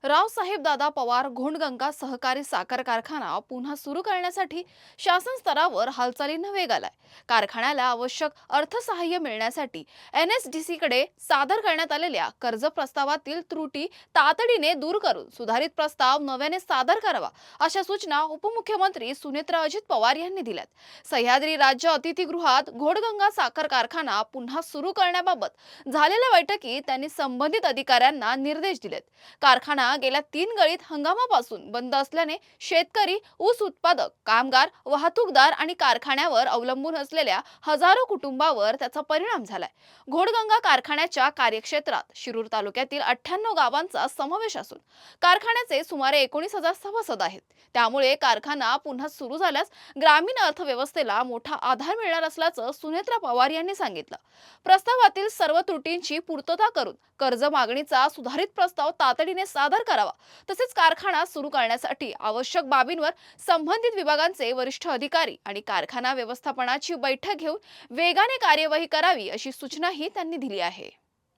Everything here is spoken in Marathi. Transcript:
रावसाहेब दादा पवार घोणगंगा सहकारी साखर कारखाना पुन्हा सुरू करण्यासाठी शासन स्तरावर हालचालींना वेग आलाय। कारखान्याला आवश्यक अर्थसहाय्य मिळण्यासाठी NSDC कडे सादर करण्यात आलेल्या कर्ज प्रस्तावातील त्रुटी तातडीने दूर करून सुधारित प्रस्ताव नव्याने सादर करावा, अशा सूचना उपमुख्यमंत्री सुनेत्रा अजित पवार यांनी दिल्यात। सह्याद्री राज्य अतिथीगृहात घोडगंगा साखर कारखाना पुन्हा सुरू करण्याबाबत झालेल्या बैठकीत त्यांनी संबंधित अधिकाऱ्यांना निर्देश दिलेत। कारखाना गेल्या 3 गळीत हंगामापासून बंद असल्याने शेतकरी, ऊस उत्पादक, कामगार, वाहतूकदार आणि कारखान्यावर अवलंबून असलेल्या हजारो कुटुंबावर त्याचा परिणाम झालाय। घोडगंगा कारखान्याच्या कार्यक्षेत्रात शिरूर तालुक्यातील 98 गावांचा समावेश असून कारखान्याचे सुमारे 19,000 सभासद आहेत। त्यामुळे कारखाना पुन्हा सुरू झाल्यास ग्रामीण अर्थव्यवस्थेला मोठा आधार मिळणार असल्याचं सुनेत्रा पवार यांनी सांगितलं। प्रस्तावातील सर्व त्रुटींची पूर्तता करून कर्ज मागणीचा सुधारित प्रस्ताव तातडीने सादर करावा, तसेच कारखाना सुरू करण्यासाठी आवश्यक बाबींवर संबंधित विभागांचे वरिष्ठ अधिकारी आणि कारखाना व्यवस्थापनाची बैठक घेऊन वेगाने कार्यवाही करावी, अशी सूचनाही त्यांनी दिली आहे।